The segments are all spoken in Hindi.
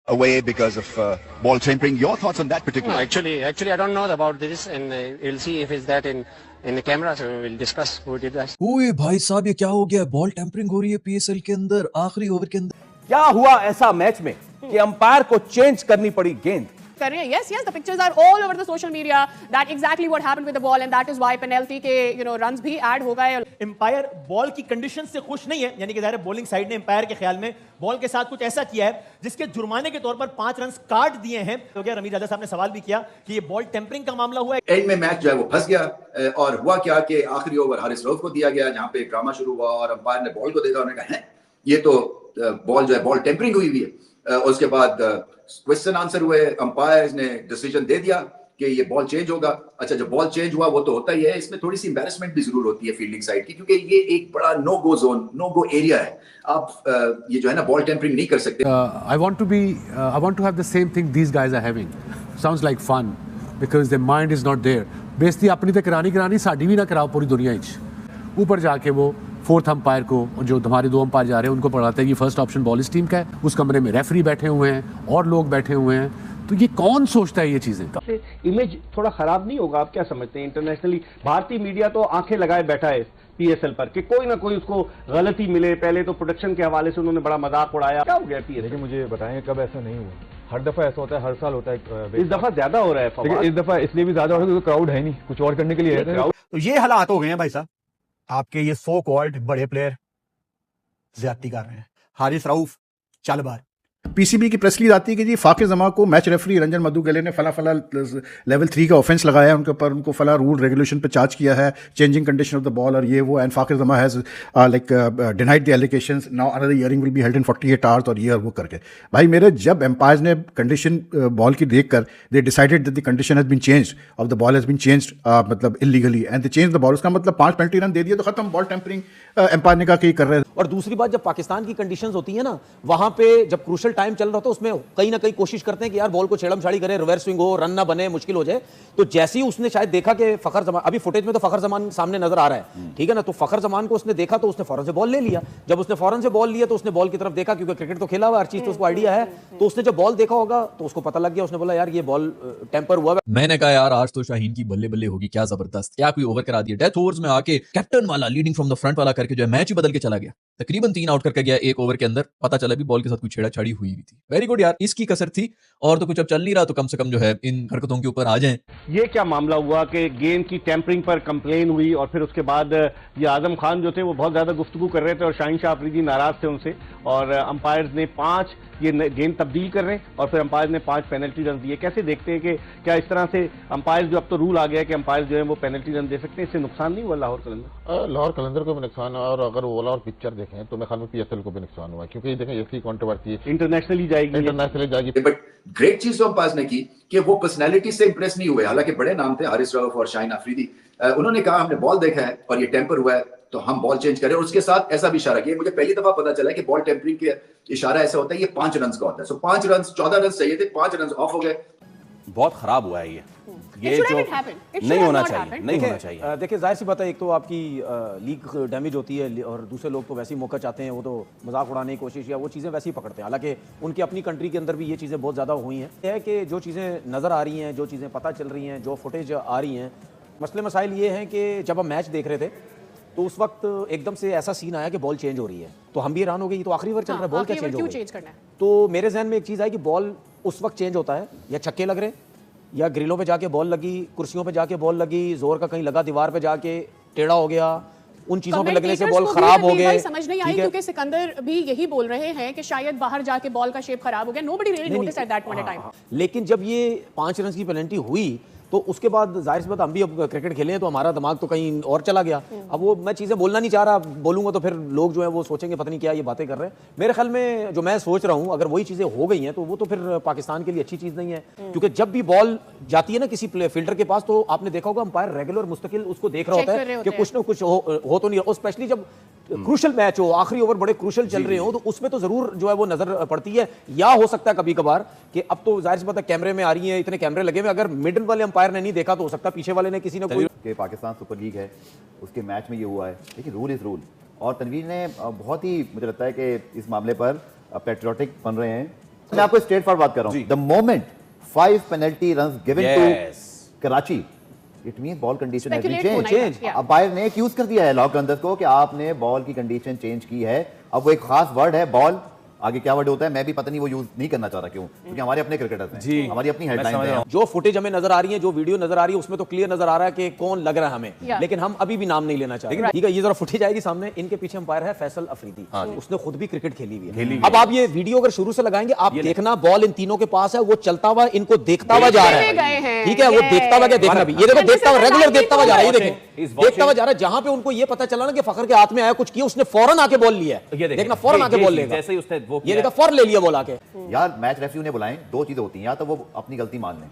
away because of ball tampering. Your thoughts on that particular? No, actually, I don't know about this, and we'll see if it's that in the camera. So we'll discuss who did that. ओए भाई साहब, ये क्या हो गया? बॉल टेम्परिंग हो रही है पीएसएल के अंदर, आखिरी ओवर के अंदर। क्या हुआ ऐसा मैच में कि अंपायर को चेंज करनी पड़ी गेंद? Yes, the pictures are all over the social media. That exactly what happened with the ball, and that is why penalty के runs भी add हो गए. एम्पायर बॉल की कंडीशन से खुश नहीं है, यानी कि ज़ाहिर बॉलिंग साइड ने एम्पायर के ख्याल में बॉल के साथ कुछ ऐसा किया है जिसके जुर्माने के तौर पर 5 रन काट दिए हैं। तो क्या रमीज राजा साहब ने सवाल भी किया कि ये बॉल टेम्परिंग का मामला हुआ है। एंड में मैच जो है वो फंस गया और हुआ क्या कि आखिरी ओवर हारिस रऊफ को दिया गया, जहां पे ड्रामा शुरू हुआ और अंपायर ने बॉल को देखा, उन्होंने कहा ये तो बॉल जो है बॉल टेम्परिंग हुई हुई है। उसके बाद क्वेश्चन आंसर हुए, अंपायर ने डिसीजन दे दिया कि ये बॉल चेंज होगा। अच्छा, जब बॉल चेंज हुआ वो तो होता ही है, इसमें थोड़ी सी एम्बैरेसमेंट भी जरूर होती है फील्डिंग साइड की, क्योंकि ये एक बड़ा नो गो जोन, नो गो एरिया है। आप ये जो है ना बॉल टेम्परिंग नहीं कर सकते। I want to have the same thing these guys are having. Sounds like fun because their mind is not there. बेइज्जती अपनी तो करानी साड़ी भी ना कराओ पूरी दुनिया में। ऊपर जाके वो फोर्थ अंपायर को, जो हमारे 2 अंपायर जा रहे हैं, उनको पढ़ाते हैं कि फर्स्ट ऑप्शन बॉल इस टीम का है। उस कमरे में रेफरी बैठे हुए हैं और लोग बैठे हुए हैं, तो ये कौन सोचता है ये चीजें? इमेज थोड़ा खराब नहीं होगा? आप क्या समझते हैं? इंटरनेशनली भारतीय मीडिया तो आंखें लगाए बैठा है पीएसएल पर कि कोई ना कोई उसको गलती मिले। पहले तो प्रोडक्शन के हवाले से उन्होंने बड़ा मजाक उड़ाया। क्या हो गया पीएसएल? मुझे बताएं कब ऐसा नहीं हुआ? हर दफा ऐसा होता है, हर साल होता है। इस दफा ज्यादा हो रहा है। इस दफा इसलिए भी ज्यादा हो रहा है क्योंकि क्राउड है नहीं, कुछ और करने के लिए है। तो ये हालात हो गए हैं भाई साहब, आपके ये सो कॉल्ड बड़े प्लेयर ज्यादती कर रहे हैं। हारिस रऊफ चल बार पीसीबी की प्रेस रिलीज आती है कि जी फाकिर जमा को मैच रेफरी रंजन मधुगले ने फला लेवल 3 का ऑफेंस लगाया है उनके ऊपर, उनको फला रूल रेगुलेशन पे चार्ज किया है, changing condition of the ball और ये वो, एंड फाकिर जमा has denied the allegations. Now another hearing will be held in 48 hours और ये और वो करके। भाई मेरे, जब एम्पायर्स ने कंडीशन बॉल की देख कर they decided that the condition has been changed of the ball has been changed मतलब illegally and they change the ball, उसका मतलब 5 पेनल्टी रन दे दिए तो खत्म। बॉल टेम्परिंग एम्पायर ने कहा कि कर रहे हैं। और दूसरी बात, जब पाकिस्तान की कंडीशंस होती है ना, वहां पे जब क्रूशल टाइम चल रहा था उसमें कहीं ना कहीं कोशिश करते हैं कि यार बॉल को छेड़म छाड़ी करे, रिवर्स स्विंग हो, रन ना बने, मुश्किल हो जाए। तो जैसे ही उसने शायद देखा कि फखर जमान, अभी फुटेज में तो फखर जमान सामने नजर आ रहा है, ठीक है ना, तो फखर जमान को उसने देखा तो उसने फौरन से बॉल ले लिया। जब उसने फौरन से बॉल लिया तो उसने बॉल की तरफ देखा, क्योंकि क्रिकेट तो खेला हुआ, हर चीज तो उसको आइडिया है। तो उसने जब बॉल देखा होगा तो उसको पता लग गया, उसने बोला यार ये बॉल टेम्पर हुआ है। मैंने कहा यार आज तो शाहीन की बल्ले बल्ले होगी, क्या जबरदस्त, क्या कोई ओवर करा दिया। डेथ ओवर्स में आके कैप्टन वाला लीडिंग फ्रॉम द फ्रंट वाला करके जो है मैच ही बदल के चला गया। तकरीबन 3 आउट करके गया एक ओवर के अंदर, पता चला भी बॉल के साथ कुछ छेड़ाछाड़ी हुई भी थी। वेरी गुड यार, इसकी कसर थी। और तो कुछ अब चल नहीं रहा, तो कम से कम जो है इन हरकतों के ऊपर आ जाएं। ये क्या मामला हुआ कि गेंद की टेम्परिंग पर कंप्लेन हुई और फिर उसके बाद ये आजम खान जो थे वो बहुत ज्यादा गुफ्तगू कर रहे थे और शाहीन शाह अफरीदी नाराज थे उनसे, और अंपायर्स ने 5 ये गेंद तब्दील कर रहे हैं और फिर अंपायर ने 5 पेनल्टी रन दिए। कैसे देखते हैं कि क्या इस तरह से अंपायर, जो अब तो रूल आ गया है कि अंपायर जो है वो पेनल्टी रन दे सकते हैं, इससे नुकसान नहीं हुआ लाहौर कलंदर? लाहौर कलंदर को भी नुकसान हुआ, और अगर ओवरऑल पिक्चर देखें तो मैं ख्याल में पीएसएल को भी नुकसान हुआ, क्योंकि देखें इसकी कंट्रोवर्सी इंटरनेशनली जाएगी। बट ग्रेट चीज जो अंपायर ने की कि वो पर्सनैलिटी से इंप्रेस नहीं हुए। हालांकि बड़े नाम थे, हारिस रऊफ और शाहीन अफरीदी, उन्होंने कहा हमने बॉल देखा है और ये टेम्पर हुआ है तो हम बॉल चेंज करें। और उसके साथ ऐसा भी इशारा किया, मुझे पहली दफा पता चला कि बॉल टेम्परिंग के इशारा ऐसा होता है, ये 5 रन का होता है। सो 5 रन, 14 रन चाहिए थे, 5 रन ऑफ हो गए। बहुत खराब हुआ है ये जो नहीं होना चाहिए, नहीं होना चाहिए। देखिए जाहिर सी बात है, एक तो आपकी लीग डैमेज होती है और दूसरे लोग तो वैसे ही मौका चाहते हैं, वो तो मजाक उड़ाने की कोशिश या वो चीज़ें वैसे ही पकड़ते हैं। हालांकि उनकी अपनी कंट्री के अंदर भी ये चीज़ें बहुत ज़्यादा हुई हैं। यह है कि जो चीज़ें नज़र आ रही हैं, जो चीज़ें पता चल रही हैं, जो फुटेज आ रही हैं, मसले मसाइल ये हैं कि जब हम मैच देख रहे थे तो उस वक्त एकदम से ऐसा सीन आया कि बॉल चेंज हो रही है, तो हम भी हैरान हो गई, तो आखिरी ओवर चल रहा है, बॉल क्या चेंज हो गई? तो मेरे जहन में एक चीज़ आई कि बॉल उस वक्त चेंज होता है या छक्के लग रहे हैं, या ग्रिलों पे जाके बॉल लगी, कुर्सियों पे जाके बॉल लगी, जोर का कहीं लगा, दीवार पे जाके टेढ़ा हो गया, उन चीजों पे लगने से बॉल खराब हो गए। समझ नहीं आई, क्योंकि सिकंदर भी यही बोल रहे हैं कि शायद बाहर जाके बॉल का शेप खराब हो गया। Nobody really noticed at that point in time. लेकिन जब ये 5 रन की पेनल्टी हुई तो उसके बाद जाहिर सी बात, हम भी अब क्रिकेट खेले हैं तो हमारा दिमाग तो कहीं और चला गया। अब वो मैं चीज़ें बोलना नहीं चाह रहा, बोलूंगा तो फिर लोग जो है वो सोचेंगे पता नहीं क्या ये बातें कर रहे हैं। मेरे ख्याल में जो मैं सोच रहा हूँ, अगर वही चीज़ें हो गई हैं तो वो तो फिर पाकिस्तान के लिए अच्छी चीज़ नहीं है, क्योंकि जब भी बॉल जाती है ना किसी फील्डर के पास, तो आपने देखा होगा अंपायर रेगुलर मुस्तकिल उसको देख रहा होता है कि कुछ ना कुछ हो तो नहीं, और स्पेशली जब क्रूशल मैच हो, आखिरी ओवर बड़े क्रूशल चल रहे हो, तो उसमें तो जरूर जो है वो नजर पड़ती है। या हो सकता है कभी कभार कि अब तो जाहिर सी बात है कैमरे में आ रही है, इतने कैमरे लगे हुए, अगर मिडिल वाले अंपायर ने नहीं देखा तो हो सकता है पीछे वाले ने किसी ने कोई कि पाकिस्तान सुपर लीग है उसके मैच में ये हुआ है। देखिए रूल इज रूल, और तनवीर ने बहुत ही, मुझे लगता है कि इस मामले पर पैट्रियोटिक बन रहे हैं मैं आपको स्ट्रेट फॉरवर्ड बात कर रहा हूं, the moment 5 penalty runs given to Karachi, it means ball condition has been change. Umpire ने एक्यूज कर दिया है लॉक रनर्स को कि आपने बॉल की कंडीशन चेंज की है। अब वो एक खास वर्ड है बॉल, आगे क्या वर्ड होता है मैं भी पता नहीं वो यूज नहीं करना चाह रहा, क्यों? क्योंकि हमारे अपने क्रिकेटर्स हैं जी, हमारी अपनी हेडलाइंस हैं। जो फुटेज हमें नजर आ रही है, जो वीडियो नजर आ रही है, उसमें तो क्लियर नजर आ रहा है कि कौन लग रहा है हमें, लेकिन हम अभी भी नाम नहीं लेना चाहते। ठीक है, ये जरा फुटेज आएगी सामने, इनके पीछे अंपायर है फैसल अफरीदी, उसने खुद भी क्रिकेट खेली हुई है। अब आप ये वीडियो अगर शुरू से लगाएंगे, आप देखना बॉल इन तीनों के पास है, वो चलता हुआ इनको देखता हुआ जा रहा है। ठीक है, वो देखता हुआ क्या देखना भी, ये देखो देखता हुआ, रेगुलर देखता हुआ जा रहा है, ये देखें देखता हुआ जा रहा है। जहां पे उनको ये पता चला ना कि फखर के हाथ में आया कुछ किया, उसने फौरन आके बॉल लिया है, देखना फौरन आके बॉल लेगा, जैसे ही उसने वो ये देखा फौरन ले लिया बॉल आके। यार मैच रेफरी ने बुलाएं, दो चीजें होती हैं, या तो वो अपनी गलती मान लें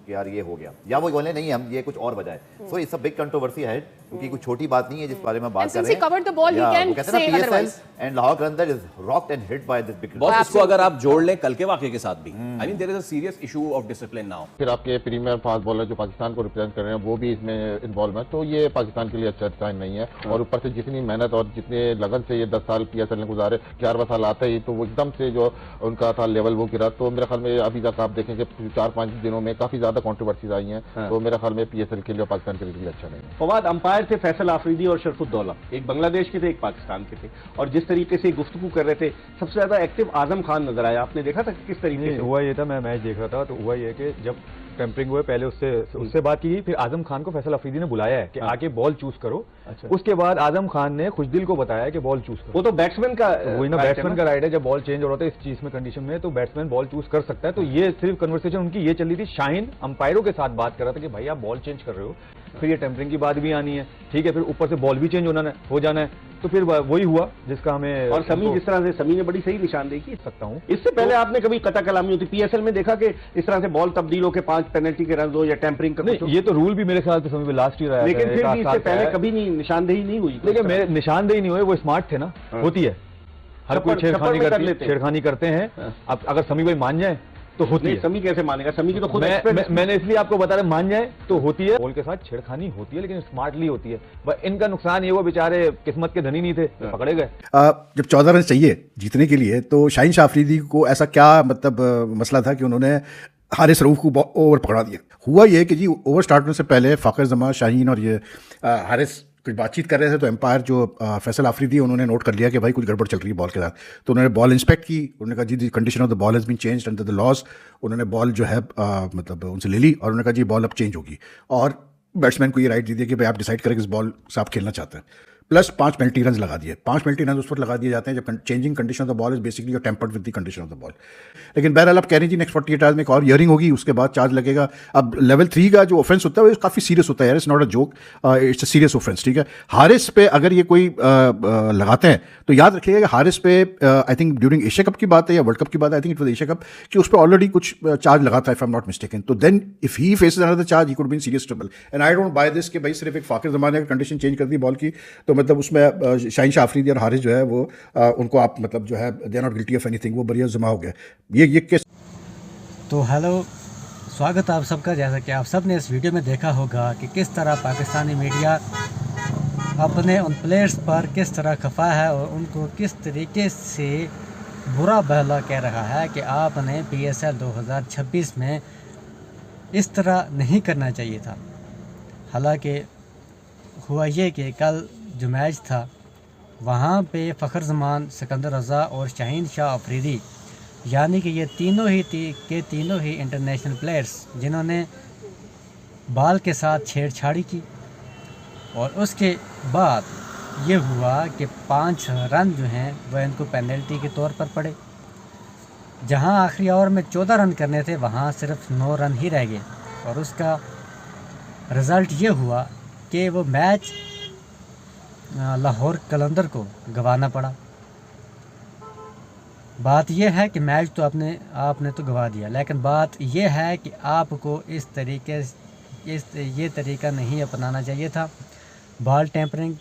कि यार ये हो गया, या वो बोले नहीं हम ये कुछ और वजह है। So it's a big controversy है, क्योंकि कोई छोटी बात नहीं है जिस बारे में बात कर रहे हैं। covered the ball, he can say otherwise. And Lahore Qalandar is rocked and hit by this big. Boss इसको अगर आप जोड़ लें कल के वाकये के साथ भी, I mean there is a serious issue of discipline now. फिर आपके प्रीमियर फास्ट बॉलर जो पाकिस्तान को रिप्रेजेंट कर रहे हैं वो भी इसमें इन्वॉल्व है, तो ये पाकिस्तान के लिए अच्छा साइन नहीं है। और ऊपर से जितनी मेहनत और जितने लगन से ये 10 साल PSL ने गुजारे, 11वां साल आता ही तो वो एकदम से जो उनका था लेवल वो गिरा। तो मेरे ख्याल में अभी तक आप देखें कि 4-5 दिनों में काफी ज्यादा कॉन्ट्रोवर्सीज आई हैं, तो मेरे ख्याल में PSL के लिए पाकिस्तान के लिए अच्छा नहीं है। फवाद, अंपायर थे फैसल आफरीदी और शरफुद्दौला, एक बांग्लादेश के थे एक पाकिस्तान के थे, और जिस तरीके से गुफ्तगू कर रहे थे, सबसे ज्यादा एक्टिव आजम खान नजर आया। आपने देखा था कि किस तरीके से हुआ? ये था, मैं मैच देख रहा था, तो हुआ ये कि जब टेम्परिंग हुए पहले उससे बात की गई, फिर आजम खान को फैसल अफरीदी ने बुलाया है कि आके बॉल चूज करो। अच्छा। उसके बाद आजम खान ने खुशदिल को बताया कि बॉल चूज करो। वो तो बैट्समैन का वही ना, बैट्समैन का राइट है, जब बॉल चेंज हो रहा है इस चीज में कंडीशन में, तो बैट्समैन बॉल चूज कर सकता है। तो ये सिर्फ कन्वर्सेशन उनकी ये चल रही थी, शाहीन अंपायरों के साथ बात कर रहा था कि भाई आप बॉल चेंज कर रहे हो, फिर ये टेम्परिंग की बात भी आनी है, ठीक है, फिर ऊपर से बॉल भी चेंज हो जाना है, तो फिर वही हुआ जिसका हमें। और समी जिस तरह से समी ने बड़ी सही निशानदेही की सकता हूँ। इससे पहले आपने कभी कता कलामी होती PSL में देखा कि इस तरह से बॉल तब्दील होकर 5 पेनल्टी के रन हो या टेम्परिंग का? नहीं, ये तो रूल भी मेरे ख्याल से समी लास्ट ईयर आया, लेकिन फिर भी इससे पहले कभी नहीं निशानदेही नहीं हुई। लेकिन मेरे निशानदेही नहीं हुई, वो स्मार्ट थे ना, होती है, हर कोई छेड़खानी करते हैं। अब अगर समी भाई मान जाए तो होती है। समी कैसे मानेगा? समी की तो खुद मैंने इसलिए आपको बता रहा, मान जाए तो होती है, बॉल के साथ छेड़खानी होती है, लेकिन स्मार्टली होती है। इनका नुकसान ये, वो बेचारे किस्मत के धनी नहीं थे, पकड़े गए। जब 14 रन चाहिए जीतने के लिए, तो शाहीन शाह अफरीदी को ऐसा क्या मतलब मसला था कि उन्होंने हारिस रऊफ को ओवर पकड़ा दिया? हुआ ये कि जी ओवर स्टार्ट होने से पहले फाखर जमा, शाहीन और ये हारिस कुछ बातचीत कर रहे थे, तो एम्पायर जो फैसल आफरीदी उन्होंने नोट कर लिया कि भाई कुछ गड़बड़ चल रही है बॉल के साथ। तो उन्होंने बॉल इंस्पेक्ट की, उन्होंने कहा जी condition of the ball has been changed under the laws. उन्होंने बॉल जो है मतलब उनसे ले ली और उन्होंने कहा जी बॉल अब चेंज होगी, और बैट्समैन को ये राइट दे दिया कि भाई आप डिसाइड करें किस बॉल से आप खेलना चाहते हैं। प्लस 5 पेनल्टी रन लगा दिए। 5 पेनल्टी रन उस पर लगा दिए जाते हैं जब changing condition of the ball is basically your tempered with the condition of the ball. लेकिन बहरहाल आप कह रहे हैं जी नेक्स्ट 48 आवर्स में एक और हियरिंग होगी, उसके बाद चार्ज लगेगा। अब लेवल 3 का जो ऑफेंस होता है वो काफ़ी सीरियस होता है यार, it's not a joke, it's a serious offence, ठीक है। हारिस पे अगर ये कोई लगाते हैं तो याद रखिएगा कि हारिस पे I think during Asia Cup की बात है या वर्ल्ड कप की बात है, I think it was Asia Cup, कि उस पर ऑलरेडी कुछ चार्ज लगा था if I am not mistaken. तो then if he faces another charge he could be in serious trouble. And I don't buy this कि भाई सिर्फ एक फाकिर ज़माने का कंडीशन चेंज कर दी बॉल की, तो मतलब उसमें शाहीन शाह अफरीदी और हारिस जो है वो उनको आप मतलब जो है they are not guilty of anything, वो बढ़िया जमा हो गया ये केस। तो हेलो, स्वागत है आप सबका। जैसा कि आप सब ने इस वीडियो में देखा होगा कि किस तरह पाकिस्तानी मीडिया अपने उन प्लेयर्स पर किस तरह खफा है और उनको किस तरीके से बुरा भला कह रहा है कि आपने PSL 2026 में इस तरह नहीं करना चाहिए था। हालांकि हुआ ये कि कल जो मैच था वहाँ पे फ़खर जमान, सिकंदर रज़ा और शाहीन शाह अफरीदी, यानी कि ये तीनों ही इंटरनेशनल प्लेयर्स जिन्होंने बॉल के साथ छेड़छाड़ी की, और उसके बाद ये हुआ कि 5 रन जो हैं वह इनको पेनल्टी के तौर पर पड़े। जहां आखिरी ओवर में 14 रन करने थे वहां सिर्फ 9 रन ही रह गए, और उसका रिज़ल्ट ये हुआ कि वो मैच लाहौर कलंदर को गंवाना पड़ा। बात यह है कि मैच तो आपने तो गंवा दिया, लेकिन बात यह है कि आपको ये तरीका नहीं अपनाना चाहिए था। बॉल टेम्परिंग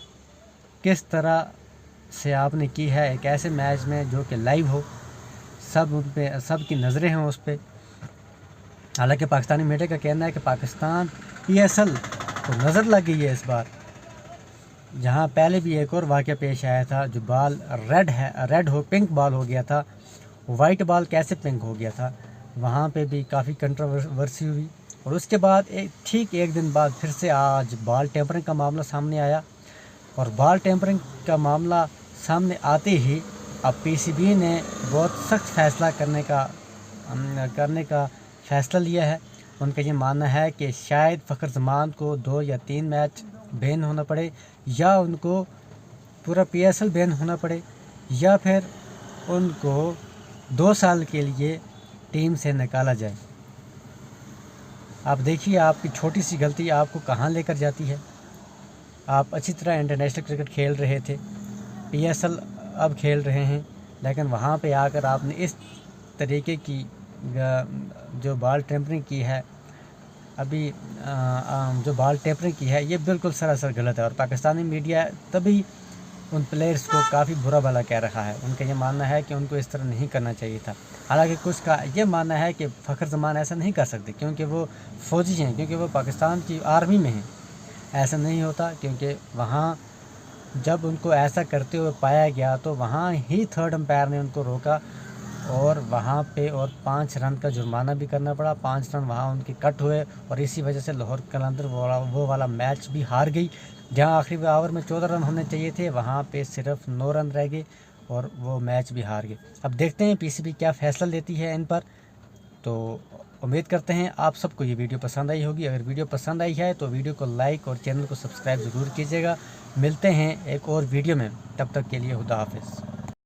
किस तरह से आपने की है एक ऐसे मैच में जो कि लाइव हो, सब की नज़रें हों उस पर। हालांकि पाकिस्तानी मीडिया का कहना है कि पाकिस्तान PSL को नज़र लग गई है इस बार, जहां पहले भी एक और वाक़या पेश आया था, जो बॉल रेड हो पिंक बॉल हो गया था, वाइट बॉल कैसे पिंक हो गया था, वहाँ पे भी काफ़ी कंट्रोवर्सी हुई। और उसके बाद ठीक एक दिन बाद फिर से आज बॉल टेम्परिंग का मामला सामने आया, और बॉल टेम्परिंग का मामला सामने आते ही अब पीसीबी ने बहुत सख्त फैसला करने का फ़ैसला लिया है। उनका ये मानना है कि शायद फ़खर जमान को 2 या 3 मैच बैन होना पड़े, या उनको पूरा PSL बैन होना पड़े, या फिर उनको 2 साल के लिए टीम से निकाला जाए। आप देखिए आपकी छोटी सी गलती आपको कहाँ लेकर जाती है। आप अच्छी तरह इंटरनेशनल क्रिकेट खेल रहे थे, PSL अब खेल रहे हैं, लेकिन वहाँ पे आकर आपने इस तरीके की जो बॉल टेम्परिंग की है, अभी जो बॉल टेम्परिंग की है, ये बिल्कुल सरासर गलत है। और पाकिस्तानी मीडिया तभी उन प्लेयर्स को काफ़ी बुरा भला कह रहा है। उनका ये मानना है कि उनको इस तरह नहीं करना चाहिए था। हालांकि कुछ का ये मानना है कि फ़खर जमान ऐसा नहीं कर सकते क्योंकि वो फ़ौजी हैं, क्योंकि वो पाकिस्तान की आर्मी में हैं। ऐसा नहीं होता, क्योंकि वहाँ जब उनको ऐसा करते हुए पाया गया तो वहाँ ही 3rd अंपायर ने उनको रोका, और वहाँ पे और 5 रन का जुर्माना भी करना पड़ा। 5 रन वहाँ उनके कट हुए, और इसी वजह से लाहौर कलंदर वो वाला मैच भी हार गई। जहाँ आखिरी ओवर में 14 रन होने चाहिए थे, वहाँ पे सिर्फ 9 रन रह गए और वो मैच भी हार गए। अब देखते हैं पीसीबी क्या फ़ैसला लेती है इन पर। तो उम्मीद करते हैं आप सबको ये वीडियो पसंद आई होगी। अगर वीडियो पसंद आई है तो वीडियो को लाइक और चैनल को सब्सक्राइब ज़रूर कीजिएगा। मिलते हैं एक और वीडियो में, तब तक के लिए खुदा हाफिज़।